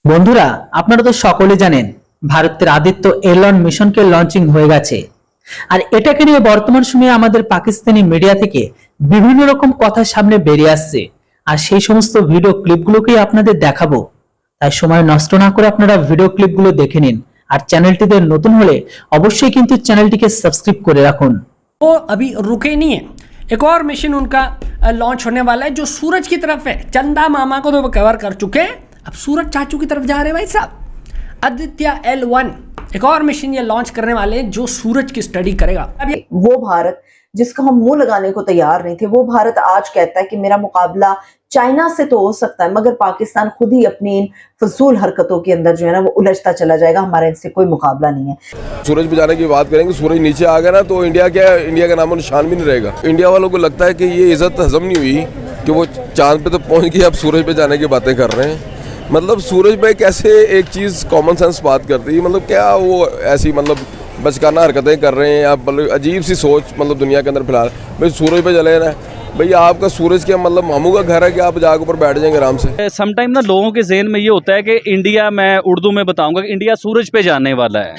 বন্ধুরা, আপনারা তো সকলে জানেন ভারতের আদিত্য এলন মিশনকে লঞ্চিং হয়ে গেছে। আর এটাকে নিয়ে বর্তমান সময়ে আমাদের পাকিস্তানি মিডিয়া থেকে বিভিন্ন রকম কথা সামনে বেরিয়ে আসছে, আর সেই সমস্ত ভিডিও ক্লিপগুলোকেই আপনাদের দেখাবো। তাই সময় নষ্ট না করে আপনারা ভিডিও ক্লিপগুলো দেখে নিন, আর চ্যানেলটিতে নতুন হলে অবশ্যই কিন্তু চ্যানেলটিকে সাবস্ক্রাইব করে রাখুন। वो अभी रुके नहीं है। एक और मिशन उनका लॉन्च होने वाला है जो सूरज की तरफ है। चंदा मामा को तो वो कवर कर चुके हैं, अब सूरज चाचू की तरफ जा रहे हैं भाई साहब। आदित्य L1 एक और मिशन ये लॉन्च करने वाले हैं जो सूरज की स्टडी करेगा। अब ये वो भारत जिसका हम मुंह लगाने को तैयार नहीं थे, वो भारत आज कहता है कि मेरा मुकाबला चाइना से तो हो सकता है, मगर पाकिस्तान खुद ही अपनी इन फजूल हरकतों के अंदर जो है ना वो उलझता चला जाएगा। हमारा इनसे कोई मुकाबला नहीं है। सूरज पे जाने की बात करेंगे, सूरज नीचे आ गया ना तो इंडिया का नामो निशान भी नहीं रहेगा। इंडिया वालों को लगता है कि ये इज्जत हजम नहीं हुई कि वो चांद पे तो पहुंच गए, अब सूरज पे जाने की बातें कर रहे हैं। मतलब सूरज पे कैसे एक चीज़ कॉमन सेंस बात करती है, मतलब क्या वो ऐसी मतलब बचकाना हरकतें कर रहे हैं, आप अजीब सी सोच मतलब दुनिया के अंदर फिलहाल। भाई सूरज पे चले ना भैया, आपका सूरज क्या मतलब मामू का घर है कि आप जाकर ऊपर बैठ जाएंगे आराम से। समटाइम ना लोगों के ज़हन में ये होता है कि इंडिया, मैं उर्दू में बताऊंगा कि इंडिया सूरज पे जाने वाला है।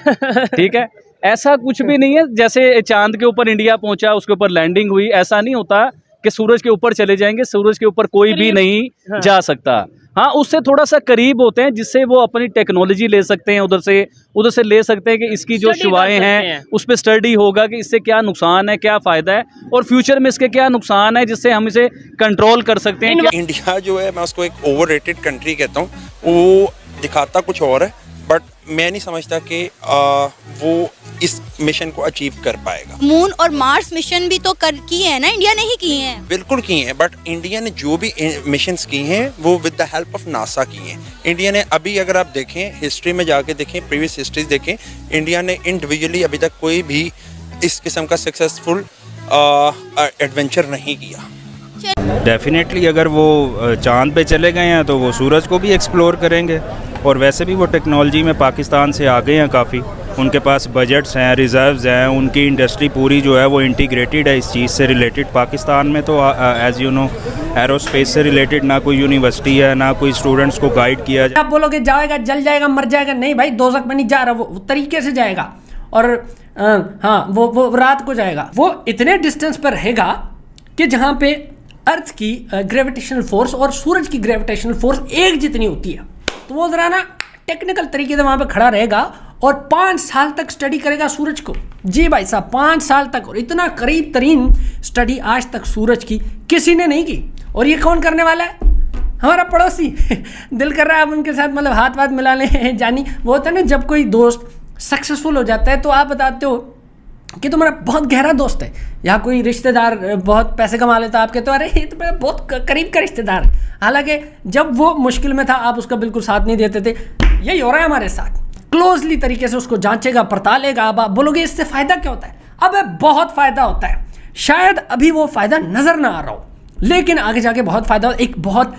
ठीक है, ऐसा कुछ भी नहीं है। जैसे चांद के ऊपर इंडिया पहुंचा, उसके ऊपर लैंडिंग हुई, ऐसा नहीं होता कि सूरज के ऊपर चले जाएंगे। सूरज के ऊपर कोई भी नहीं जा सकता। हाँ, उससे थोड़ा सा करीब होते हैं जिससे वो अपनी टेक्नोलॉजी ले सकते हैं, उधर से ले सकते हैं कि इसकी जो शुआएं हैं उस पर स्टडी होगा कि इससे क्या नुकसान है, क्या फ़ायदा है, और फ्यूचर में इसके क्या नुकसान है जिससे हम इसे कंट्रोल कर सकते हैं। इंडिया जो है मैं उसको एक ओवररेटेड कंट्री कहता हूँ। वो दिखाता कुछ और है, बट मैं नहीं समझता कि वो इस मिशन को अचीव कर पाएगा। मून और मार्स मिशन भी तो किए हैं ना, इंडिया ने ही किए हैं। बिल्कुल किए हैं, बट इंडिया ने जो भी मिशंस की हैं वो with the help of NASA की हैं। इंडिया ने अभी अगर आप देखें हिस्ट्री में जाके देखें, प्रीवियस हिस्ट्रीज देखें, इंडिया ने इंडिविजुअली अभी तक कोई भी इस किस्म का सक्सेसफुल एडवेंचर नहीं किया। डेफिनेटली अगर वो चांद पे चले गए हैं तो वो सूरज को भी एक्सप्लोर करेंगे, और वैसे भी वो टेक्नोलॉजी में पाकिस्तान से आगे हैं काफ़ी। उनके पास बजट्स हैं, रिजर्व्स हैं, उनकी इंडस्ट्री पूरी जो है वो इंटीग्रेटेड है इस चीज़ से रिलेटेड। पाकिस्तान में तो एज़ यू नो एरोस्पेस से रिलेटेड ना कोई यूनिवर्सिटी है, ना कोई स्टूडेंट्स को गाइड किया जाए। आप बोलोगे जाएगा, जल जाएगा, मर जाएगा, नहीं भाई, दोज़ख में नहीं जा रहा, वो तरीके से जाएगा। और हाँ, वो रात को जाएगा। वो इतने डिस्टेंस पर रहेगा कि जहाँ पे अर्थ की ग्रेविटेशनल फोर्स और सूरज की ग्रेविटेशनल फोर्स एक जितनी होती है। तो वो जरा ना टेक्निकल तरीके से वहाँ पे खड़ा रहेगा और 5 साल तक स्टडी करेगा सूरज को। जी भाई साहब, 5 साल तक। और इतना करीब तरीन स्टडी आज तक सूरज की किसी ने नहीं की। और ये कौन करने वाला है? हमारा पड़ोसी। दिल कर रहा है अब उनके साथ मतलब हाथ वाथ मिला लें जानी। वो होता है ना, जब कोई दोस्त सक्सेसफुल हो जाता है तो आप बताते हो कि तुम्हारा बहुत गहरा दोस्त है, या कोई रिश्तेदार बहुत पैसे कमा लेता है, आप कहते हो अरे ये तो मेरा बहुत करीब का रिश्तेदार है। हालांकि जब वो मुश्किल में था आप उसका बिल्कुल साथ नहीं देते थे। यही हो रहा है हमारे साथ। क्लोजली तरीके से उसको जांचेगा, पड़तालेगा। अब आप बोलोगे इससे फ़ायदा क्या होता है? अब बहुत फ़ायदा होता है। शायद अभी वो फ़ायदा नज़र ना आ रहा हो, लेकिन आगे जाके बहुत फ़ायदा। एक बहुत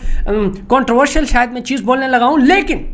कॉन्ट्रोवर्शियल शायद मैं चीज़ बोलने लगा हूँ, लेकिन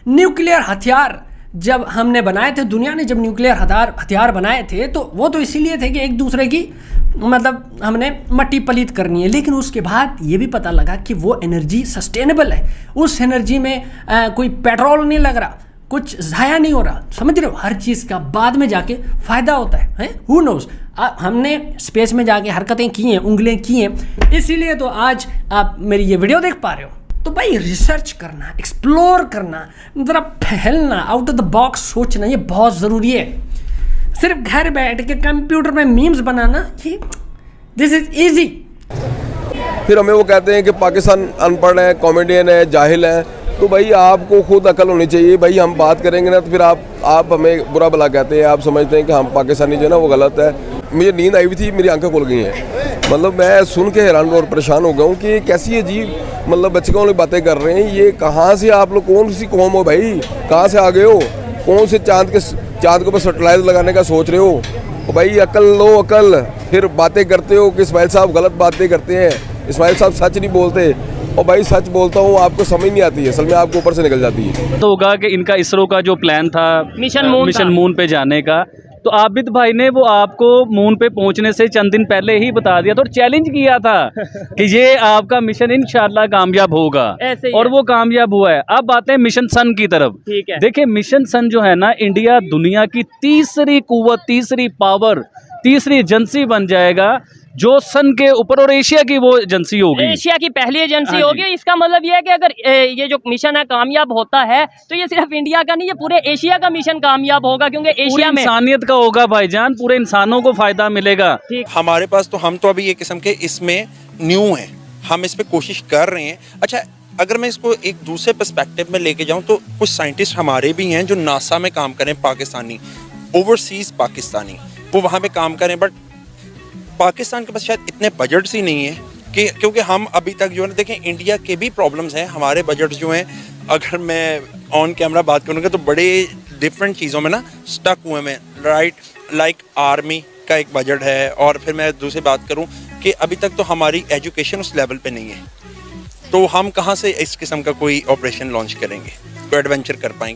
न्यूक्लियर हथियार जब हमने बनाए थे, दुनिया ने जब न्यूक्लियर हथियार बनाए थे, तो वो तो इसीलिए थे कि एक दूसरे की मतलब हमने मट्टी पलीत करनी है। लेकिन उसके बाद ये भी पता लगा कि वो एनर्जी सस्टेनेबल है। उस एनर्जी में कोई पेट्रोल नहीं लग रहा, कुछ ज़ाया नहीं हो रहा। समझ रहे हो? हर चीज़ का बाद में जाके फ़ायदा होता है। Who nose? हमने स्पेस में जाके हरकतें की हैं, उंगलियाँ की हैं, इसीलिए तो आज आप मेरी ये वीडियो देख पा रहे हो। तो भाई रिसर्च करना, एक्सप्लोर करना, ज़रा फैलना, आउट ऑफ द बॉक्स सोचना, ये बहुत ज़रूरी है। सिर्फ घर बैठ के कंप्यूटर में मीम्स बनाना, ये दिस इज ईजी। फिर हमें वो कहते हैं कि पाकिस्तान अनपढ़ है, कॉमेडियन है, जाहिल है। तो भाई आपको खुद अकल होनी चाहिए। भाई हम बात करेंगे ना तो फिर आप हमें बुरा भला कहते हैं, आप समझते हैं कि हम पाकिस्तानी जो है ना वो गलत है। मुझे नींद आई हुई थी, मेरी आंखें खुल गई हैं। मतलब मैं सुन के हैरान और परेशान हो गया हूँ कि कैसी अजीब मतलब बच्चों वाली बातें कर रहे हैं। ये कहाँ से आप लोग, कौन सी कौम हो भाई? कहाँ से आ गए हो? कौन से चांद के ऊपर सैटेलाइट लगाने का सोच रहे हो? भाई अकल लो, अकल। फिर बातें करते हो कि इस्माइल साहब गलत बातें करते हैं, इस्माइल साहब सच नहीं बोलते। और भाई सच बोलता हूँ, आपको समझ नहीं आती है, असल में आपको ऊपर से निकल जाती है। तो होगा कि इनका इसरो का जो प्लान था मिशन मून पे जाने का, तो आबिद भाई ने वो आपको मून पे पहुंचने से चंद दिन पहले ही बता दिया था और चैलेंज किया था कि ये आपका मिशन इंशाल्लाह कामयाब होगा, ऐसे ही और है। वो कामयाब हुआ है। अब आते हैं मिशन सन की तरफ। ठीक है। देखिए मिशन सन जो है ना, इंडिया दुनिया की तीसरी कुव्वत, तीसरी पावर, तीसरी एजेंसी बन जाएगा जो सन के ऊपर, और एशिया की वो एजेंसी होगी। एशिया की पहली एजेंसी हाँ जी। होगी। इसका मतलब ये है कि अगर ये जो मिशन है कामयाब होता है तो ये सिर्फ इंडिया का नहीं, ये पूरे एशिया का मिशन कामयाब होगा, क्योंकि पूरी एशिया में इंसानियत का होगा भाईजान, पूरे इंसानों को फायदा मिलेगा। हमारे पास तो हम तो अभी ये किस्म के इसमें न्यू हैं, हम इस पे कोशिश कर रहे हैं। अच्छा, अगर मैं इसको एक दूसरे पर्सपेक्टिव में लेके जाऊं तो कुछ साइंटिस्ट हमारे भी हैं जो नासा में काम करें, पाकिस्तानी, ओवरसीज पाकिस्तानी, वो वहाँ पे काम करें। बट पाकिस्तान के पास शायद इतने बजट्स ही नहीं है कि, क्योंकि हम अभी तक जो है ना, देखें इंडिया के भी प्रॉब्लम्स हैं, हमारे बजट जो हैं, अगर मैं ऑन कैमरा बात करूँगा तो बड़े डिफरेंट चीज़ों में ना स्टक हुए हैं, राइट। लाइक आर्मी का एक बजट है, और फिर मैं दूसरी बात करूँ कि अभी तक तो हमारी एजुकेशन उस लेवल पे नहीं है, तो हम कहाँ से इस किस्म का कोई ऑपरेशन लॉन्च करेंगे, कोई एडवेंचर कर पाएंगे।